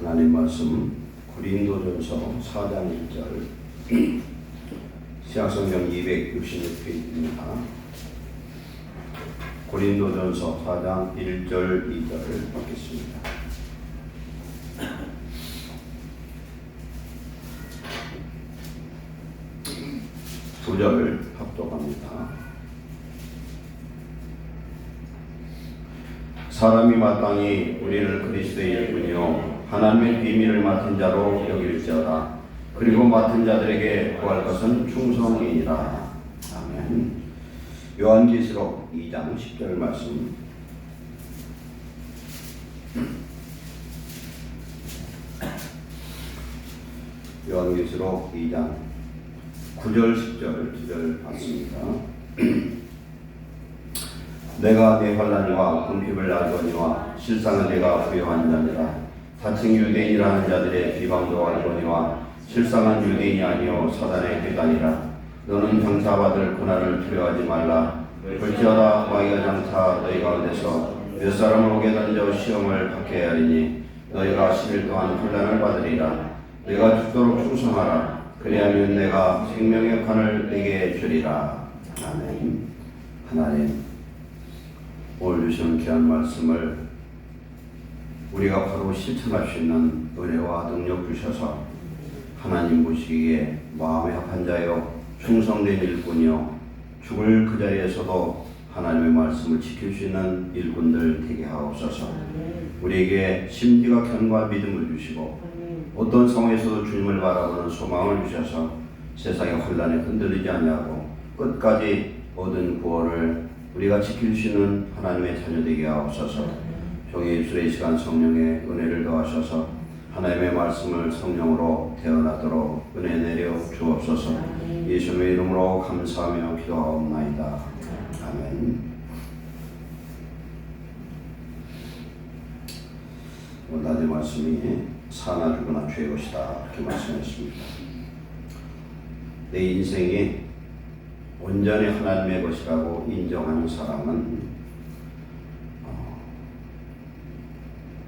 하나님 말씀 고린도전서 4장 1절 신약성경 266페이지입니다. 고린도전서 4장 1절 2절을 읽겠습니다. 두 절 합독합니다. 사람이 마땅히 우리를 그리스도의 일꾼이요 하나님의 비밀을 맡은 자로 여길지어다. 그리고 맡은 자들에게 구할 것은 충성이니라. 아멘. 요한계시록 2장 10절 말씀. 요한계시록 2장 9절 10절 2절 봤습니다. 내가 내 환난과 궁핍을 알거니와 실상은 내가 부요한 자니라. 사칭 유대인이라는 자들의 비방도 알거니와 실상은 유대인이 아니요 사단의 계단이라. 너는 장사받을 고난을 두려워하지 말라. 볼지어다 마귀가 장차 너희 가운데서 몇 사람을 오게 던져 시험을 받게 하리니 너희가 10일 동안 환난을 받으리라. 내가 죽도록 충성하라. 그리하면 내가 생명의 관을 내게 주리라. 아멘. 하나님, 오늘 주시는 귀한 말씀을 우리가 바로 실천할 수 있는 은혜와 능력 주셔서 하나님 보시기에 마음에 합한 자여 충성된 일꾼이요 죽을 그 자리에서도 하나님의 말씀을 지킬 수 있는 일꾼들 되게 하옵소서. 우리에게 심지가 견고한 믿음을 주시고 어떤 상황에서도 주님을 바라보는 소망을 주셔서 세상의 혼란에 흔들리지 아니하고 끝까지 얻은 구원을 우리가 지킬 수 있는 하나님의 자녀 되게 하옵소서. 종의 입술의 시간 성령의 은혜를 더하셔서 하나님의 말씀을 성령으로 태어나도록 은혜 내려 주옵소서. 예수님의 이름으로 감사하며 기도하옵나이다. 아멘. 오늘 낮의 말씀이 사나 죽으나 죄의 것이다 이렇게 말씀했습니다. 내 인생이 온전히 하나님의 것이라고 인정하는 사람은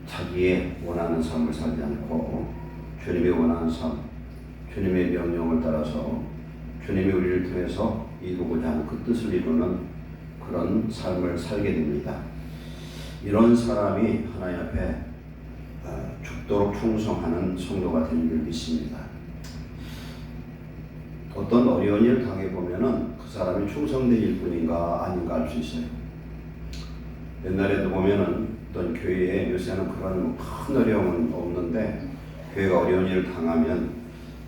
자기의 원하는 삶을 살지 않고 주님이 원하는 삶, 주님의 명령을 따라서 주님이 우리를 통해서 이루고자 하는 그 뜻을 이루는 그런 삶을 살게 됩니다. 이런 사람이 하나님 앞에 죽도록 충성하는 성도가 되는 줄 믿습니다. 어떤 어려운 일을 당해보면은 그 사람이 충성된 일뿐인가 아닌가 알 수 있어요. 옛날에도 보면은 어떤 교회에 요새는 그런 큰 어려움은 없는데 교회가 어려운 일을 당하면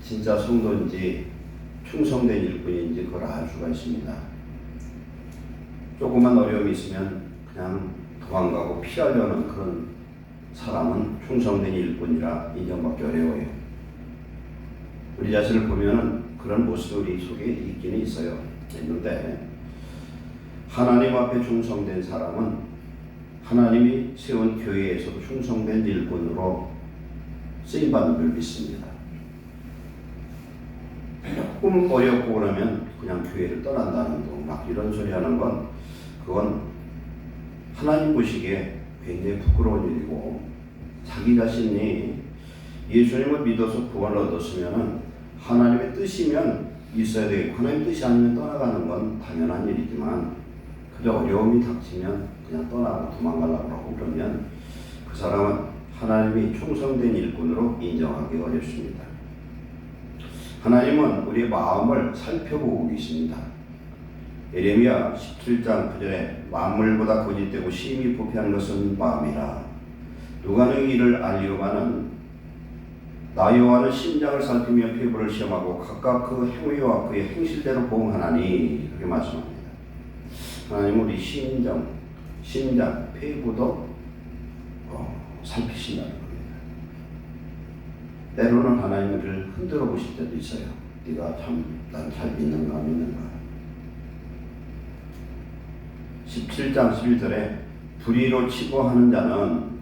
진짜 성도인지 충성된 일꾼인지 그걸 알 수가 있습니다. 조그만 어려움이 있으면 그냥 도망가고 피하려는 그런 사람은 충성된 일꾼이라 인정받기 어려워요. 우리 자신을 보면은 그런 모습이 우리 속에 있기는 있어요. 있는데 하나님 앞에 충성된 사람은 하나님이 세운 교회에서도 충성된 일꾼으로 쓰임받는 줄 믿습니다. 조금 어렵고 그러면 그냥 교회를 떠난다는 둥 막 이런 소리 하는 건 그건 하나님 보시기에 굉장히 부끄러운 일이고 자기 자신이 예수님을 믿어서 구원을 얻었으면 하나님의 뜻이면 있어야 되겠고 하나님 뜻이 아니면 떠나가는 건 당연한 일이지만 그저 어려움이 닥치면 그냥 떠나고 도망가려고 하고 그러면 그 사람은 하나님이 충성된 일꾼으로 인정하기 어렵습니다. 하나님은 우리의 마음을 살펴보고 계십니다. 예레미야 17장 9절에 만물보다 거짓되고 심히 부패한 것은 마음이라. 누가 너희 일을 알리오마는 나 여호와는 심장을 살피며 폐부를 시험하고 각각 그 행위와 그의 행실대로 보응하나니 그렇게 말씀합니다. 하나님은 우리 심장, 폐부도 살피신다는 겁니다. 때로는 하나님을 흔들어 보실 때도 있어요. 네가 참 난 잘 믿는가. 17장 11절에 불의로 치부하는 자는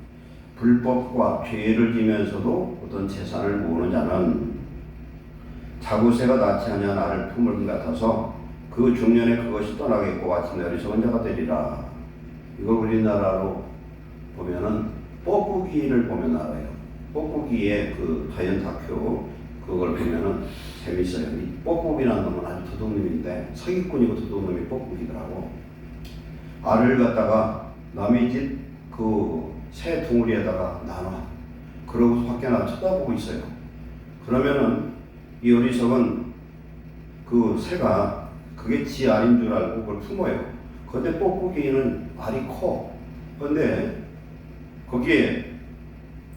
불법과 죄를 지면서도 어떤 재산을 모으는 자는 자구새가 낳지 아니한 알을 품을 것 같아서 그 중년에 그것이 떠나겠고 같은 어리석은 자가 되리라. 이거 우리나라로 보면은 뻐꾸기를 보면 알아요. 뻐꾸기의 그 자연 다큐 그걸 보면은 재밌어요. 이 뻐꾸기라는 놈은 아주 도둑놈인데 사기꾼이고 도둑놈이 뻐꾸기더라고. 알을 갖다가 남의 집 그 새 둥우리에다가 나눠. 그러고 밖에 나가 쳐다보고 있어요. 그러면은 이 어리석은 그 새가 그게 지 알인 줄 알고 그걸 품어요. 근데 뻐꾸기는 알이 커. 근데 거기에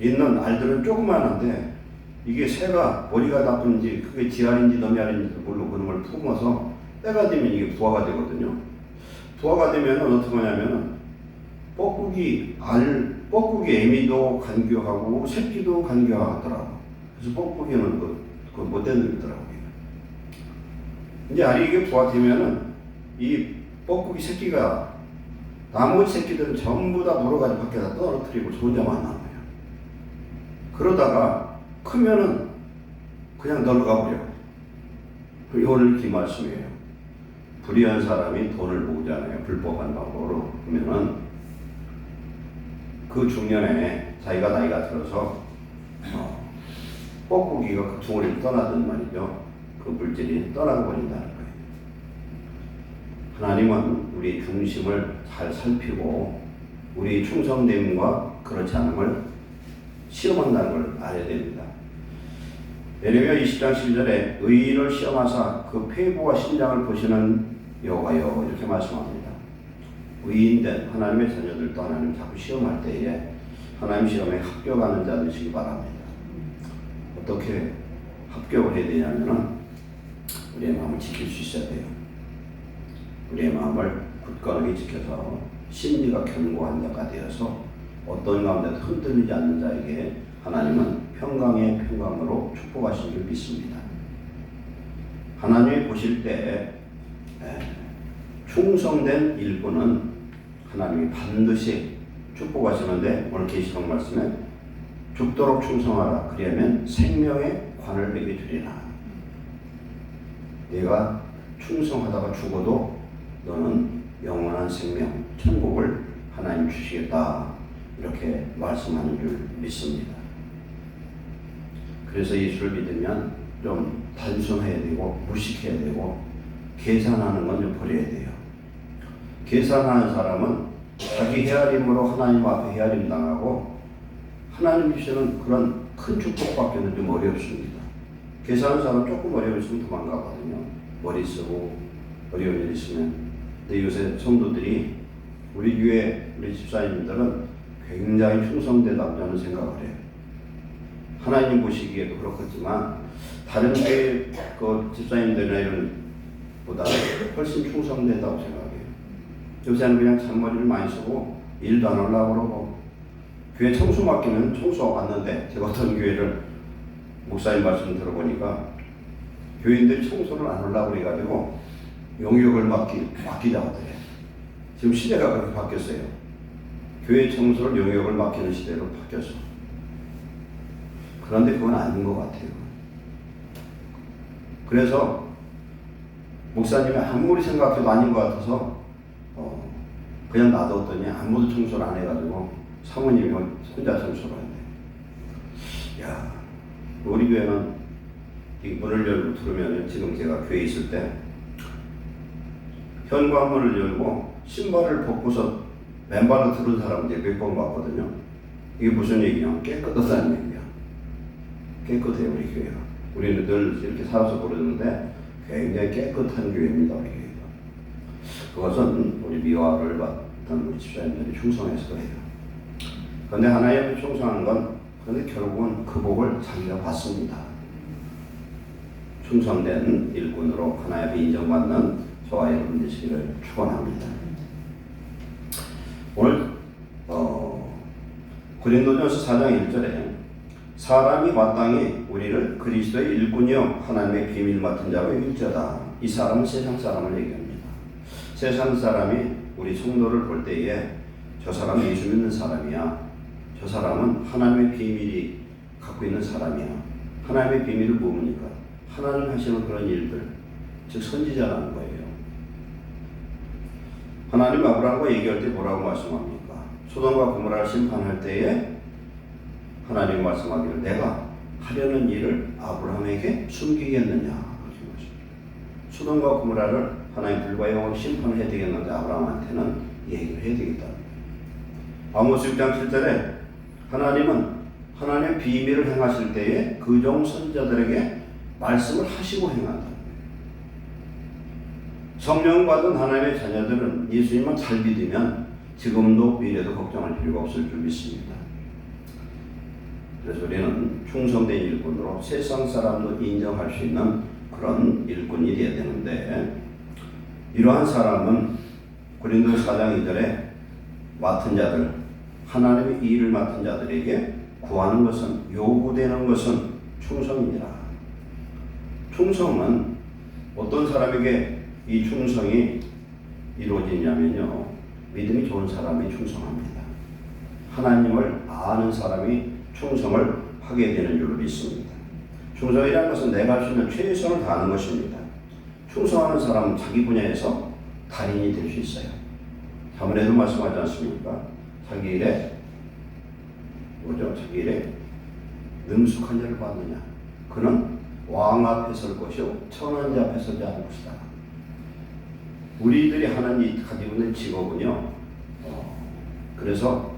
있는 알들은 조그만한데 이게 새가 머리가 나쁜지 그게 지 알인지 너미 알인지도 모르고 그런 걸 품어서 때가 되면 이게 부화가 되거든요. 부화가 되면 어떻게 하냐면 뻐꾸기 애미도 간교하고 새끼도 간교하더라고. 그래서 뻐꾸기는 그 못된 놈이더라고요. 이제 알이 이게 부화되면은 이 뻐꾸기 새끼가 나머지 새끼들은 전부 다 물어가지고 밖에다 떨어뜨리고 저 혼자만 남아요. 그러다가 크면은 그냥 널어가 버려. 오늘 이 말씀이에요. 불의한 사람이 돈을 모으잖아요. 불법한 방법으로. 그러면은 그 중년에 자기가 나이가 들어서 뻐꾸기가 그 둥어리를 떠나든 말이죠. 그 물질이 떠나버린다는 거예요. 하나님은 우리 중심을 잘 살피고 우리 충성됨과 그렇지 않음을 시험한다는 걸 알아야 됩니다. 예레미야 20장 10절에 의인을 시험하사 그 폐부와 심장을 보시는 여호와여 이렇게 말씀합니다. 의인된 하나님의 자녀들도 하나님 자꾸 시험할 때에 하나님 시험에 합격하는 자 되시기 바랍니다. 어떻게 합격을 해야 되냐면은 우리의 마음을 지킬 수 있어야 돼요. 우리의 마음을 굳건하게 지켜서 심리가 견고한 자가 되어서 어떤 가운데도 흔들리지 않는 자에게 하나님은 평강의 평강으로 축복하신 줄 믿습니다. 하나님이 보실 때 충성된 일꾼은 하나님이 반드시 축복하시는데 오늘 계시록 말씀에 죽도록 충성하라. 그리하면 생명의 관을 베게 주리라. 내가 충성하다가 죽어도 너는 영원한 생명, 천국을 하나님 주시겠다. 이렇게 말씀하는 줄 믿습니다. 그래서 예수를 믿으면 좀 단순해야 되고 무식해야 되고 계산하는 건 좀 버려야 돼요. 계산하는 사람은 자기 헤아림으로 하나님 앞에 헤아림 당하고 하나님 주시는 그런 큰 축복받기는 좀 어렵습니다. 계산하는 사람은 조금 어려우시면 도망가거든요. 머리 쓰고 어려운 일 있으면. 근데 요새 성도들이 우리 교회 우리 집사님들은 굉장히 충성되다고 저는 생각을 해요. 하나님 보시기에도 그렇겠지만 다른 교회 그 집사님들이나 이런 보다 훨씬 충성된다고 생각해요. 요새는 그냥 잔머리를 많이 쓰고 일도 안 하려고 그러고 교회 청소 맡기면 청소 왔는데 제가 어떤 교회를 목사님 말씀 들어보니까 교인들이 청소를 안 하려고 그래가지고 용역을 맡기자고 그래. 지금 시대가 그렇게 바뀌었어요. 교회 청소를 용역을 맡기는 시대로 바뀌었어. 그런데 그건 아닌 것 같아요. 그래서 목사님이 아무리 생각해도 아닌 것 같아서 그냥 놔뒀더니 아무도 청소를 안 해가지고 사모님이 혼자 청소를 했네. 야, 우리 교회는 이 문을 열고 들으면 지금 제가 교회에 있을 때 현관문을 열고 신발을 벗고서 맨발로 들은 사람 이제 몇 번 봤거든요. 이게 무슨 얘기냐? 깨끗하다는 얘기야. 깨끗해요, 우리 교회가. 우리는 늘 이렇게 살아서 모르는데 굉장히 깨끗한 교회입니다, 우리 교회가. 그것은 우리 미화를 받던 우리 집사님들이 충성해서 그래요. 그런데 하나님께 충성한 건 그런데 결국은 그 복을 자기가 받습니다. 충성된 일꾼으로 하나님께 인정받는 저와 여러분 되시기를 축원합니다. 오늘 고린도전서 4장 1절에 사람이 마땅히 우리를 그리스도의 일꾼이요 하나님의 비밀 맡은 자로 여길지어다. 이 사람은 세상 사람을 얘기합니다. 세상 사람이 우리 성도를 볼 때에 저 사람은 예수 믿는 사람이야. 저 사람은 하나님의 비밀이 갖고 있는 사람이야. 하나님의 비밀을 모르니까 하나님 하시는 그런 일들, 즉 선지자라는 거예요. 하나님 아브라함과 얘기할 때 뭐라고 말씀합니까? 소돔과 고모라를 심판할 때에 하나님 말씀하기를 내가 하려는 일을 아브라함에게 숨기겠느냐 그러신 것입니다. 소돔과 고모라를 하나님 불과 영으로 심판해야 되겠는데 아브라함한테는 얘기를 해야 되겠다. 아모스 6장 7절에 하나님은 하나님의 비밀을 행하실 때에 그종 선지자들에게 말씀을 하시고 행한다. 성령 받은 하나님의 자녀들은 예수님만 잘 믿으면 지금도 미래도 걱정할 필요가 없을 줄 믿습니다. 그래서 우리는 충성된 일꾼으로 세상 사람도 인정할 수 있는 그런 일꾼이 되어야 되는데, 이러한 사람은 고린도서 4장 2절에 맡은 자들, 하나님의 일을 맡은 자들에게 구하는 것은, 요구되는 것은 충성이니라. 충성은 어떤 사람에게 이 충성이 이루어지냐면요, 믿음이 좋은 사람이 충성합니다. 하나님을 아는 사람이 충성을 하게 되는 줄 믿습니다. 충성이라는 것은 내가 할 수 있는 최선을 다하는 것입니다. 충성하는 사람은 자기 분야에서 달인이 될 수 있어요. 자문에도 말씀하지 않습니까? 자기 일에 능숙한 자를 받느냐, 그는 왕 앞에 설 것이요 천한지 앞에 서지 않을 것이다. 우리들이 하나님 가지고 있는 직업은요, 그래서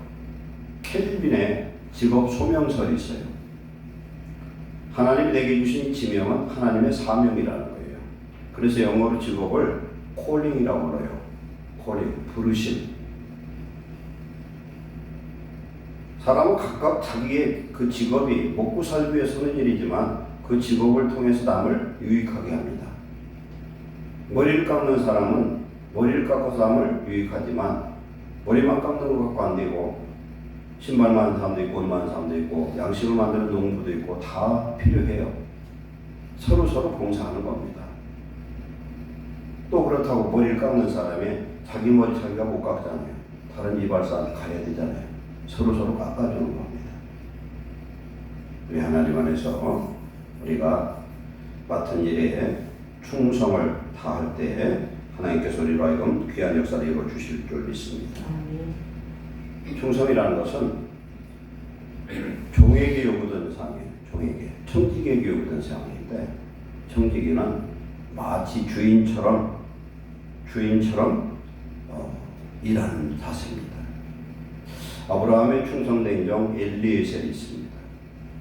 켈빈의 직업 소명설이 있어요. 하나님이 내게 주신 지명은 하나님의 사명이라는 거예요. 그래서 영어로 직업을 calling이라고 불러요. calling, 부르심. 사람은 각각 자기의 그 직업이 먹고 살기 위해 서는 일이지만 그 직업을 통해서 남을 유익하게 합니다. 머리를 깎는 사람은 머리를 깎아서 남을 유익하지만 머리만 깎는 것 갖고 안 되고, 신발 만드는 사람도 있고, 옷 만드는 사람도 있고, 양식을 만드는 농부도 있고, 다 필요해요. 서로 봉사하는 겁니다. 또 그렇다고 머리를 깎는 사람이 자기 머리 자기가 못 깎잖아요. 다른 이발사한테 가야 되잖아요. 서로 깎아주는 겁니다. 우리 하나님 안에서 우리가 맡은 일에 충성을 다할 때 하나님께서 우리로 하여금 귀한 역사를 이루어 주실 줄 믿습니다. 충성이라는 것은 종에게 요구되는 사항이에요. 종에게. 청지기에게 요구되는 사항인데, 청지기는 마치 주인처럼 일하는 자세입니다. 아브라함의 충성된 종 엘리에셀이 있습니다.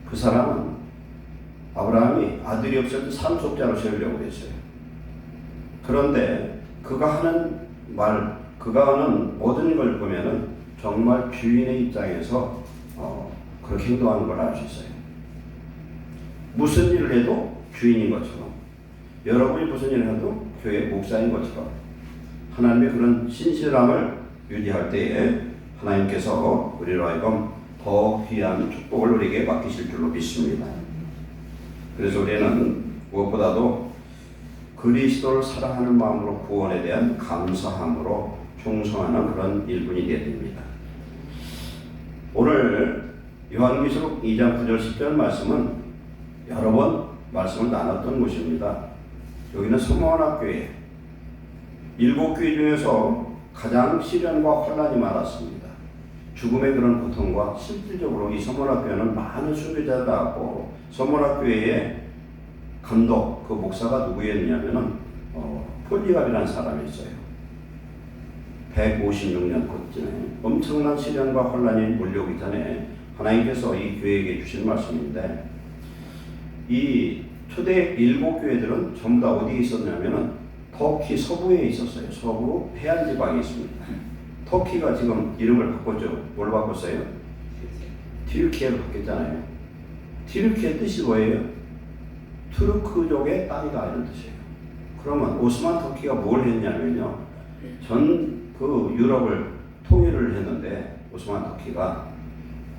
그 사람은 아브라함이 아들이 없을 때 상속자로 세우려고 했어요. 그런데 그가 하는 모든 걸 보면은 정말 주인의 입장에서 그렇게 행동하는 걸 알 수 있어요. 무슨 일을 해도 주인인 것처럼, 여러분이 무슨 일을 해도 교회 목사인 것처럼 하나님의 그런 신실함을 유지할 때에 하나님께서 우리로 하여금 더 귀한 축복을 우리에게 맡기실 줄로 믿습니다. 그래서 우리는 무엇보다도 그리스도를 사랑하는 마음으로 구원에 대한 감사함으로 충성하는 그런 일꾼이 되어야 됩니다. 오늘 요한계시록 2장 9절 10절 말씀은 여러 번 말씀을 나눴던 곳입니다. 여기는 서머나 교회, 7교회 중에서 가장 시련과 환난이 많았습니다. 죽음의 그런 고통과, 실질적으로 이 서머나 교회는 많은 순교자가 나왔고, 서머나 교회의 감독, 그 목사가 누구였냐면은 폴리갑이라는 사람이 있어요. 156년 그쯤에 엄청난 시련과 환난이 몰려오기 전에 하나님께서 이 교회에게 주신 말씀인데, 이 초대 7교회들은 전부 다 어디에 있었냐면은 터키 서부에 있었어요. 서부 해안 지방에 있습니다. 터키가 지금 이름을 바꿨죠. 뭘 바꿨어요? 튀르키예로 바뀌었잖아요. 튀르키예 뜻이 뭐예요? 투르크족의 땅이다, 이런 뜻이에요. 그러면 오스만 터키가 뭘 했냐면요, 전 그 유럽을 통일을 했는데, 오스만 터키가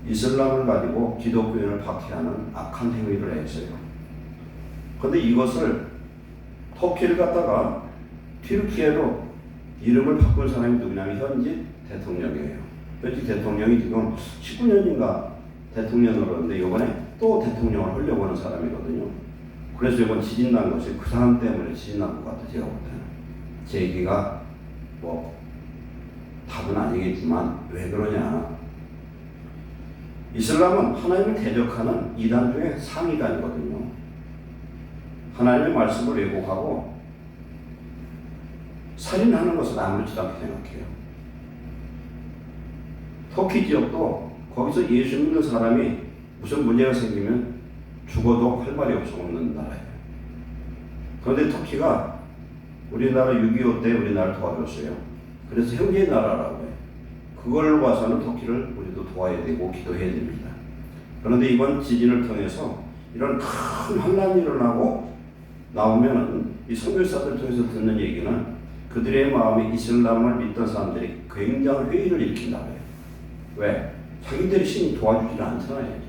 이슬람을 가지고 기독교인을 박해하는 악한 행위를 했어요. 그런데 이것을 터키를 갖다가 튀르키예로 이름을 바꾼 사람이 누구냐면 현직 대통령이에요. 현직 대통령이 지금 19년인가 대통령으로 하는데 이번에 또 대통령을 하려고 하는 사람이거든요. 그래서 이번 지진 난 것이 그 사람 때문에 지진 난 것 같아요. 제가 볼 때는. 제 얘기가 답은 아니겠지만 왜 그러냐. 이슬람은 하나님을 대적하는 이단 중에 상위단이거든요. 하나님의 말씀을 왜곡하고 살인하는 것을 아무렇지도 않게 생각해요. 터키 지역도 거기서 예수 믿는 사람이 무슨 문제가 생기면 죽어도 할 말이 없는 나라예요. 그런데 터키가 우리나라 6.25 때 우리나라를 도와줬어요. 그래서 형제 나라라고 해요. 그걸 봐서는 터키를 우리도 도와야 되고 기도해야 됩니다. 그런데 이번 지진을 통해서 이런 큰 환란이 일어나고 나오면은 이 선교사들 통해서 듣는 얘기는 그들의 마음에 이슬람을 믿던 사람들이 굉장히 회의를 일으킨다고 해요. 왜? 자기들이 신이 도와주지는 않잖아요.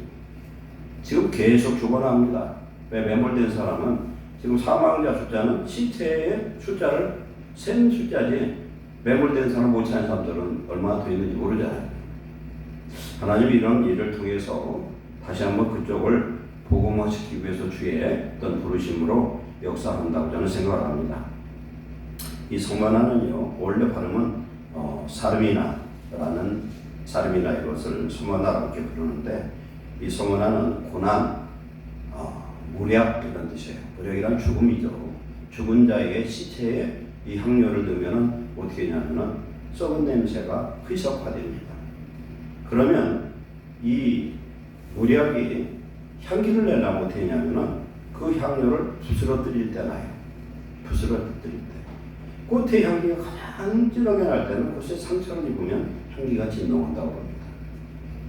지금 계속 죽어납니다. 왜? 매몰된 사람은 지금 사망자 숫자는 시체의 숫자를 센 숫자지 매몰된 사람 못지않은 사람들은 얼마나 더 있는지 모르잖아요. 하나님이 이런 일을 통해서 다시 한번 그쪽을 복음화시키기 위해서 주의 어떤 부르심으로 역사한다고 저는 생각을 합니다. 이 소마나는요, 원래 발음은 사르미나라는 사르미나 이것을 소마나라고 이렇게 부르는데, 이 소마나는 고난, 무력 이런 뜻이에요. 무력이란 죽음이죠. 죽은 자에게 시체에 이 향료를 넣으면 어떻게 되냐면은 썩은 냄새가 희석화됩니다. 그러면 이 무력이 향기를 내려면 어떻게 되냐면은 그 향료를 부스러뜨릴 때 나요. 부스러뜨릴 때. 꽃의 향기가 가장 진하게 날 때는 꽃에 상처를 입으면 향기가 진동한다고 합니다.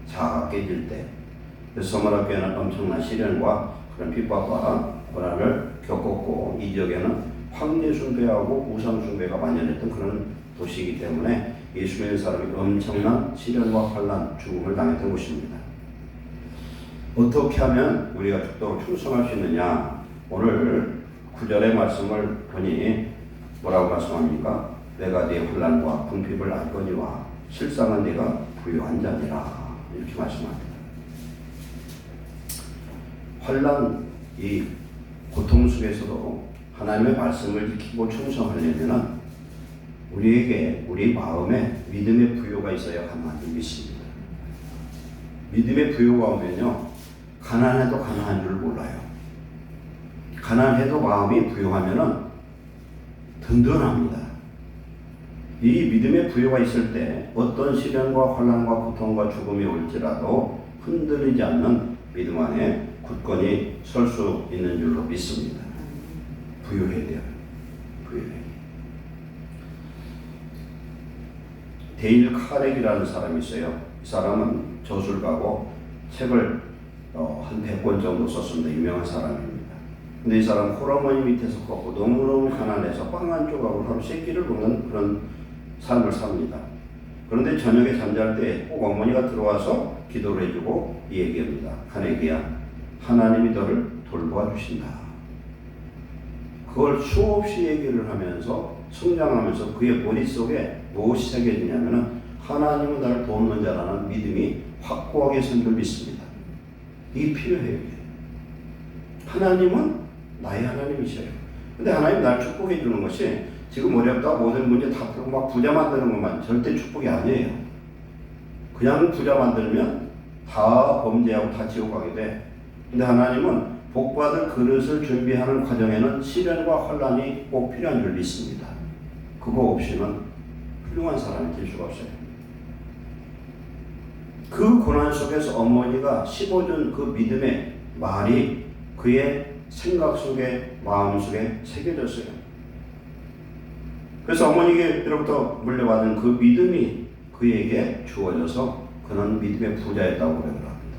자가 깨질 때. 그래서 소마나교회는 엄청난 시련과 그런 핍박과 고난을 겪었고, 이 지역에는 황제 숭배하고 우상 숭배가 만연했던 그런 도시이기 때문에 예수 믿는 사람이 엄청난 시련과 환난, 죽음을 당했던 곳입니다. 어떻게 하면 우리가 죽도록 충성할 수 있느냐? 오늘 9절의 말씀을 보니 뭐라고 말씀합니까? 내가 네 환난과 궁핍을 알거니와 실상은 네가 부유한 자니라, 이렇게 말씀합니다. 환난, 이 고통 속에서도 하나님의 말씀을 지키고 충성하려면 우리에게, 우리 마음에 믿음의 부요가 있어야 하나님 믿습니다. 믿음의 부요가 오면요, 가난해도 가난한 줄 몰라요. 가난해도 마음이 부요하면은 든든합니다. 이 믿음의 부요가 있을 때 어떤 시련과 환난과 고통과 죽음이 올지라도 흔들리지 않는 믿음 안에 굳건히 설 수 있는 줄로 믿습니다. 부요해야 돼요. 부요해. 데일 카렉이라는 사람이 있어요. 이 사람은 저술가고 책을 한 100권 정도 썼습니다. 유명한 사람입니다. 근데 이 사람 홀어머니 밑에서 컸고 너무너무 가난해서 빵 한 조각으로 하루 3끼를 먹는 그런 삶을 삽니다. 그런데 저녁에 잠잘 때 꼭 어머니가 들어와서 기도를 해주고 이 얘기합니다. 카네기야, 하나님이 너를 돌보아 주신다. 그걸 수없이 얘기를 하면서 성장하면서 그의 머릿속에 무엇이 새겨지냐면 하나님은 나를 돕는 자라는 믿음이 확고하게 선 줄 믿습니다. 이게 필요해요. 하나님은 나의 하나님이셔요. 근데 하나님 나를 축복해 주는 것이 지금 어렵다 모든 문제 다 풀고 막 부자 만드는 것만 절대 축복이 아니에요. 그냥 부자 만들면 다 범죄하고 다 지옥 가게 돼. 근데 하나님은 복받을 그릇을 준비하는 과정에는 시련과 환난이 꼭 필요한 줄 믿습니다. 그거 없이는 훌륭한 사람이 될 수가 없어요. 그 고난 속에서 어머니가 씹어준 그 믿음의 말이 그의 생각 속에, 마음 속에 새겨졌어요. 그래서 어머니로부터 물려받은 그 믿음이 그에게 주어져서 그는 믿음의 부자였다고 고백을 합니다.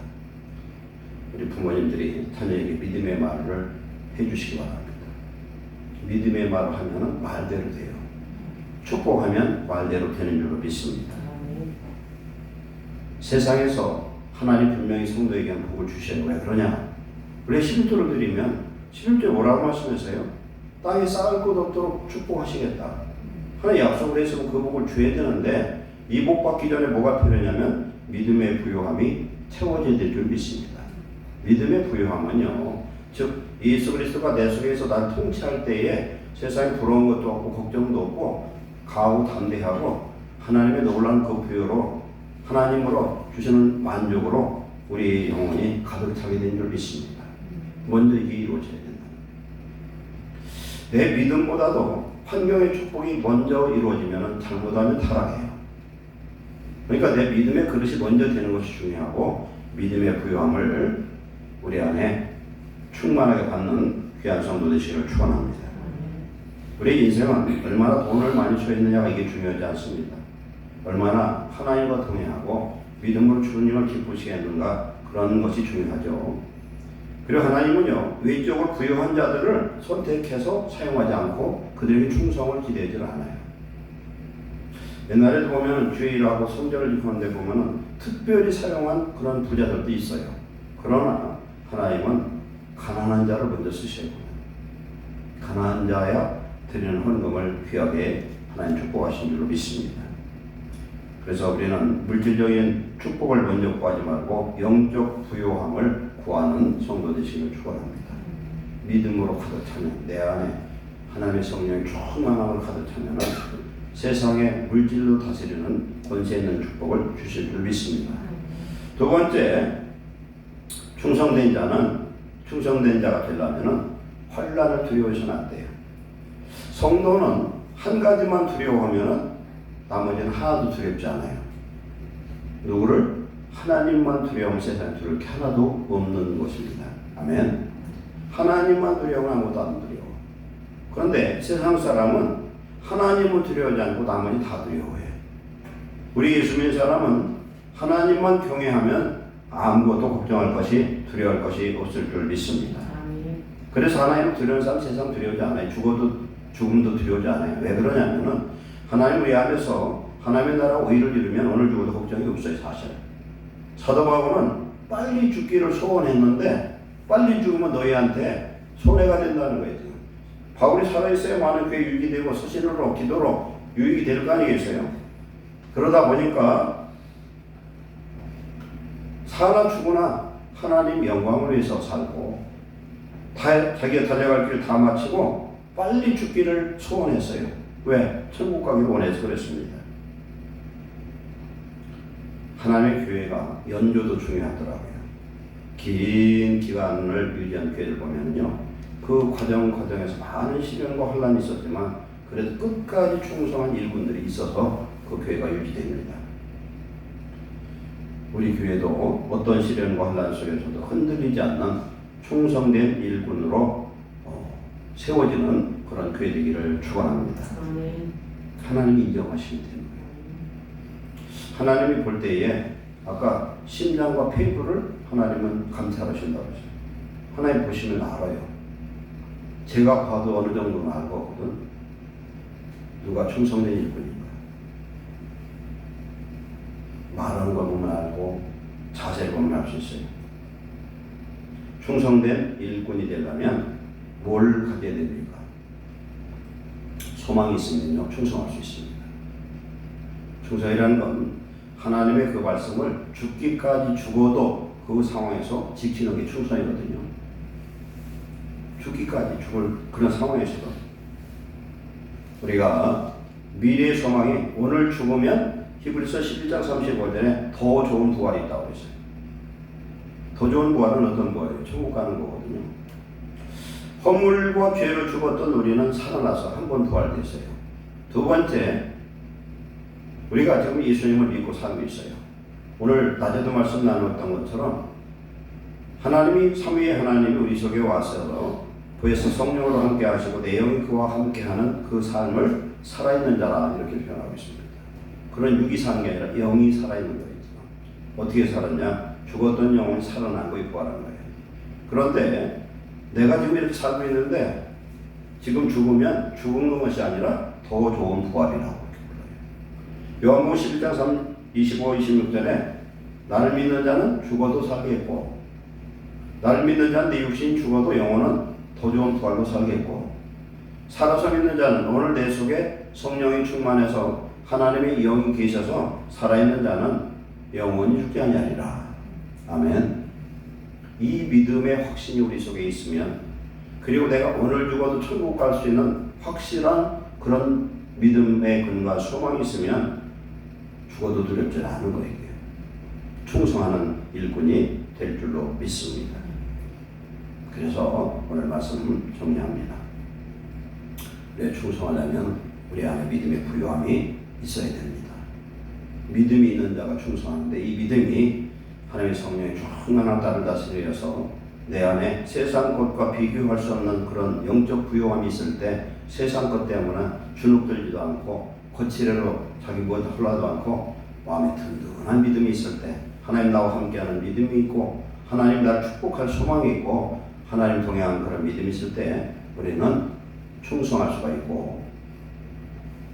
우리 부모님들이 자녀에게 믿음의 말을 해주시기 바랍니다. 믿음의 말을 하면 말대로 돼요. 축복하면 말대로 되는 줄로 믿습니다. 세상에서 하나님 분명히 성도에게 복을 주셔요. 왜 그러냐? 원래 11조를 드리면 11조에 뭐라고 말씀하세요? 땅에 쌓을 것 없도록 축복하시겠다. 하나님 약속을 했으면 그 복을 줘야 되는데 이 복 받기 전에 뭐가 필요하냐면 믿음의 부요함이 채워져야 될 줄 믿습니다. 믿음의 부요함은요, 즉 예수 그리스도가 내 속에서 날 통치할 때에 세상에 부러운 것도 없고 걱정도 없고 강하고 담대하고 하나님의 놀라운 그 부요로 하나님으로 주시는 만족으로 우리 영혼이 가득 차게 된 줄 믿습니다. 먼저 이게 이루어져야 된다. 내 믿음보다도 환경의 축복이 먼저 이루어지면 잘못하면 타락해요. 그러니까 내 믿음의 그릇이 먼저 되는 것이 중요하고 믿음의 부요함을 우리 안에 충만하게 받는 귀한 성도 되시기를 축원합니다. 우리 인생은 얼마나 돈을 많이 소유했느냐가 이게 중요하지 않습니다. 얼마나 하나님과 동행하고 믿음으로 주님을 기쁘시게 했는가 그런 것이 중요하죠. 그리고 하나님은요 외적으로 부유한 자들을 선택해서 사용하지 않고 그들에게 충성을 기대하지 않아요. 옛날에도 보면 주일하고 성전을 지키는데 보면은 특별히 사용한 그런 부자들도 있어요. 그러나 하나님은 가난한 자를 먼저 쓰셔야 돼요. 가난한 자야 드리는 헌금을 귀하게 하나님 축복하신 줄로 믿습니다. 그래서 우리는 물질적인 축복을 먼저 구하지 말고 영적 부요함을 구하는 성도 되시기를 축원합니다. 믿음으로 가득 차면 내 안에 하나님의 성령의 충만함을 가득 차면 세상의 물질로 다스리는 권세 있는 축복을 주실 줄 믿습니다. 두 번째, 충성된 자가 되려면 환난을 두려워해서는 안 돼요. 성도는 한 가지만 두려워하면 나머지는 하나도 두렵지 않아요. 누구를? 하나님만 두려워하면 세상에 두려울 게 하나도 없는 것입니다. 아멘. 하나님만 두려워하면 아무것도 안 두려워. 그런데 세상 사람은 하나님을 두려워하지 않고 나머지 다 두려워해. 우리 예수 믿는 사람은 하나님만 경외하면 아무것도 걱정할 것이 두려워할 것이 없을 줄 믿습니다. 그래서 하나님을 두려워하는 사람 세상 두려워하지 않아요. 죽음도 두려워하지 않아요. 왜 그러냐면은 하나님 우리 안에서 하나님의 나라 의를 이루면 오늘 죽어도 걱정이 없어요. 사실 사도 바울은 빨리 죽기를 소원했는데 빨리 죽으면 너희한테 손해가 된다는 거예요. 바울이 살아있어야 많은 교회 유익이 되고 서신으로 기도로 유익이 될 거 아니겠어요. 그러다 보니까 사나 죽으나 하나님 영광을 위해서 살고 자기가 달려갈 길을 다 마치고 빨리 죽기를 소원했어요. 왜? 천국 가기를 원해서 그랬습니다. 하나님의 교회가 연조도 중요하더라고요. 긴 기간을 유지한 교회를 보면요, 그 과정에서 많은 시련과 혼란이 있었지만 그래도 끝까지 충성한 일꾼들이 있어서 그 교회가 유지됩니다. 우리 교회도 어떤 시련과 혼란 속에서도 흔들리지 않는 충성된 일꾼으로 세워지는 그런 교회 되기를 축원합니다. 하나님이 인정하시면 되는 거예요. 하나님이 볼 때에 아까 심장과 폐부를 하나님은 감찰하신다고 했어요. 하나님 보시면 알아요. 제가 봐도 어느 정도는 알거든. 누가 충성된 일꾼인가. 말하는 거 보면 알고 자세를 보면 알 수 있어요. 충성된 일꾼이 되려면 뭘 가져야 됩니까? 소망이 있으면요 충성할 수 있습니다. 충성이라는 건 하나님의 그 말씀을 죽기까지 죽어도 그 상황에서 지키는 게 충성이거든요. 죽기까지 죽을 그런 상황에서도 우리가 미래의 소망이 오늘 죽으면 히브리서 11장 35절에 더 좋은 부활이 있다고 했어요. 더 좋은 부활은 어떤 부활이에요? 천국 가는 거거든요. 허물과 죄로 죽었던 우리는 살아나서 한 번 부활됐어요. 두 번째, 우리가 지금 예수님을 믿고 살고 있어요. 오늘 낮에도 말씀 나눴던 것처럼 하나님이 삼위의 하나님이 우리 속에 와서 부에서 성령으로 함께 하시고 내영이 그와 함께 하는 그 삶을 살아있는 자라 이렇게 표현하고 있습니다. 그런 육이 사는 게 아니라 영이 살아있는 거예요. 어떻게 살았냐? 죽었던 영혼이 살아난 거에 부활한 거예요. 그런데 내가 지금 이렇게 살고 있는데 지금 죽으면 죽은 것이 아니라 더 좋은 부활이라고 이렇게 불러요. 요한복음 11장 25, 26절에 나를 믿는 자는 죽어도 살겠고 나를 믿는 자는 내 육신이 죽어도 영혼은 더 좋은 부활로 살겠고 살아서 믿는 자는 오늘 내 속에 성령이 충만해서 하나님의 영이 계셔서 살아있는 자는 영원히 죽지 아니하리라. 아멘. 이 믿음의 확신이 우리 속에 있으면 그리고 내가 오늘 죽어도 천국 갈 수 있는 확실한 그런 믿음의 근거와 소망이 있으면 죽어도 두렵지 않은 거예요. 충성하는 일꾼이 될 줄로 믿습니다. 그래서 오늘 말씀 정리합니다. 우리가 충성하려면 우리 안에 믿음의 부요함이 있어야 됩니다. 믿음이 있는 자가 충성하는데 이 믿음이 하나님의 성령의 충만한 나를 다스려서 내 안에 세상 것과 비교할 수 없는 그런 영적 부요함이 있을 때 세상 것 때문에 주눅들지도 않고 거칠애로 자기 무엇 홀라도 않고 마음에 든든한 믿음이 있을 때 하나님 나와 함께하는 믿음이 있고 하나님 나를 축복할 소망이 있고 하나님 동행하는 그런 믿음이 있을 때 우리는 충성할 수가 있고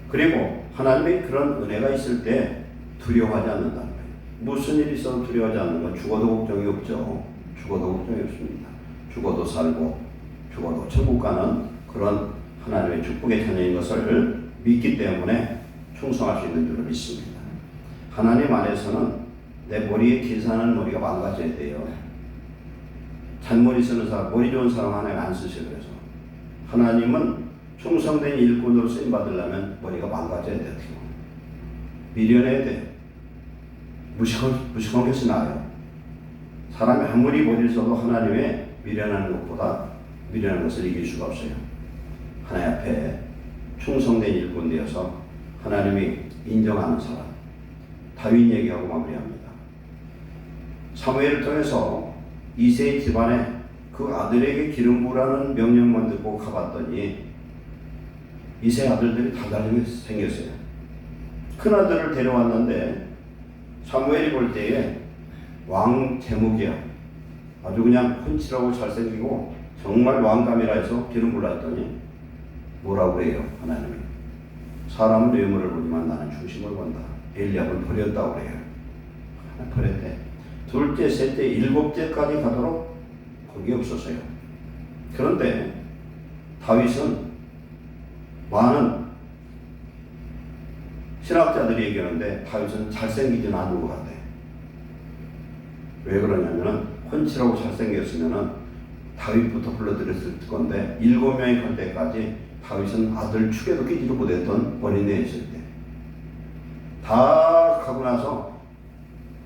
그리고 하나님의 그런 은혜가 있을 때 두려워하지 않는다는 거예요. 무슨 일이 있어도 두려워하지 않는 건 죽어도 걱정이 없죠. 죽어도 걱정이 없습니다. 죽어도 살고 죽어도 천국 가는 그런 하나님의 축복의 자녀인 것을 믿기 때문에 충성할 수 있는 줄을 믿습니다. 하나님 안에서는 내 머리에 계산하는 머리가 망가져야 돼요. 잔머리 쓰는 사람, 머리 좋은 사람 하나님 안 쓰셔요. 그래서 하나님은 충성된 일꾼으로 쓰임 받으려면 머리가 망가져야 돼요. 미련해야 돼요. 무식한 것이 나아요. 사람이 아무리 머리를 써도 하나님의 미련한 것보다 미련한 것을 이길 수가 없어요. 하나님 앞에 충성된 일꾼 되어서 하나님이 인정하는 사람. 다윗 얘기하고 마무리합니다. 사무엘을 통해서 이새의 집안에 그 아들에게 기름 부으라는 명령만 듣고 가봤더니 이새 아들들이 다 다르게 생겼어요. 큰 아들을 데려왔는데 사무엘이 볼 때에 왕 제목이야. 아주 그냥 훤칠하고 잘생기고 정말 왕감이라 해서 기름 부으라 했더니 뭐라고 해요? 하나님이 사람은 외모를 보지만 나는 중심을 본다. 엘리압을 버렸다고 그래요. 버렸대. 둘째, 셋째, 일곱째까지 가도록 거기 없었어요. 그런데 다윗은 많은 신학자들이 얘기하는데 다윗은 잘생기지는 않은 것 같아요. 왜 그러냐면은 훤칠하고 잘생겼으면은 다윗부터 불러들였을 건데 7명이 갈 때까지 다윗은 아들 축에도 끼지도 못했던 어린애 있을 때 다 가고 나서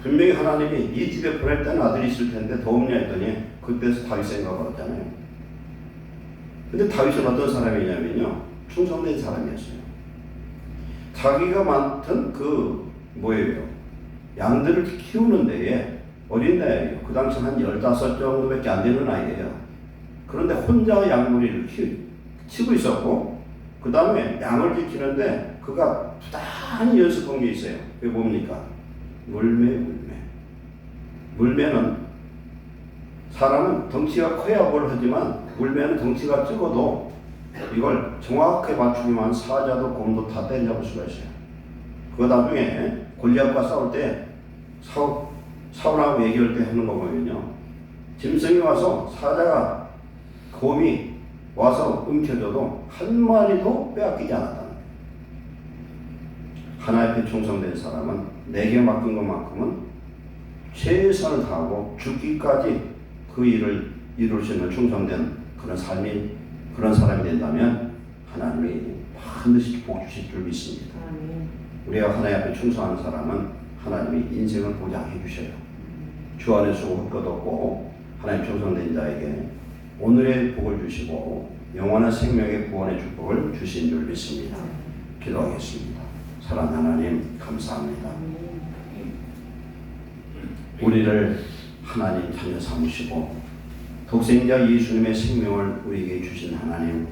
분명히 하나님이 이 집에 보낼 때는 아들이 있을 텐데 더 없냐 했더니 그때서 다윗 생각을 하잖아요. 근데 다윗은 어떤 사람이냐면요, 충성된 사람이었어요. 자기가 맡은 그 뭐예요, 양들을 키우는 데에 어린 나이에요. 그 당시 한 15 정도밖에 안 되는 나이에요. 그런데 혼자 양머리를 치고 있었고 그 다음에 양을 지키는데 그가 부단히 연습한 게 있어요. 그게 뭡니까? 물매는 사람은 덩치가 커야 뭘 하지만 물매는 덩치가 적어도 이걸 정확하게 맞추기만 사자도 곰도 다 때려잡을 수가 있어요. 그거 나중에 골리앗과 싸울 때 사울하고 얘기할 때 하는 거 보면요, 짐승이 와서 사자가 곰이 와서 움켜줘도 한 마리도 빼앗기지 않았다는 거예요. 하나님 앞에 충성된 사람은 내게 맡긴 것만큼은 최선을 다하고 죽기까지 그 일을 이룰 수 있는 충성된 그런 사람이 된다면 하나님이 반드시 복 주실 줄 믿습니다. 우리가 하나님 앞에 충성하는 사람은 하나님이 인생을 보장해 주셔요. 주 안에서 올 것 없고 하나님 충성된 자에게 오늘의 복을 주시고 영원한 생명의 구원의 축복을 주신 줄 믿습니다. 기도하겠습니다. 사랑하는 하나님 감사합니다. 우리를 하나님 자녀 삼으시고 독생자 예수님의 생명을 우리에게 주신 하나님,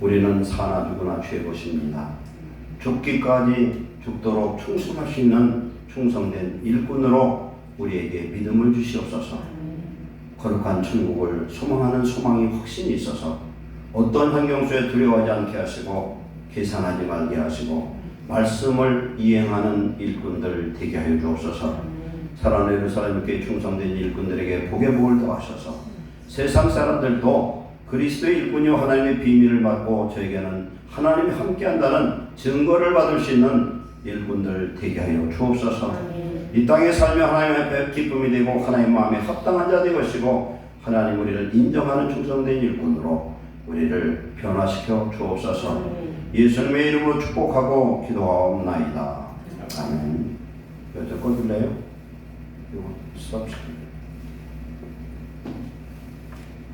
우리는 사나 죽으나 죄 것입니다. 죽기까지 죽도록 충성할 수 있는 충성된 일꾼으로 우리에게 믿음을 주시옵소서. 거룩한 천국을 소망하는 소망이 확신이 있어서 어떤 환경 속에 두려워하지 않게 하시고 계산하지 말게 하시고 말씀을 이행하는 일꾼들 되게 하여 주옵소서. 사랑하는 예루살렘교회 충성된 일꾼들에게 복의 복을 더하셔서 세상 사람들도 그리스도의 일꾼이요 하나님의 비밀을 받고 저에게는 하나님이 함께한다는 증거를 받을 수 있는 일꾼들 되게 하여 주옵소서. 이 땅에 살며 하나님 앞에 기쁨이 되고 하나님 마음에 합당한 자 되시고 하나님 우리를 인정하는 충성된 일꾼으로 우리를 변화시켜 주옵소서. 예수님의 이름으로 축복하고 기도하옵나이다. 아멘. 여쭤 꺼줄래요? 이거 스톱시켜.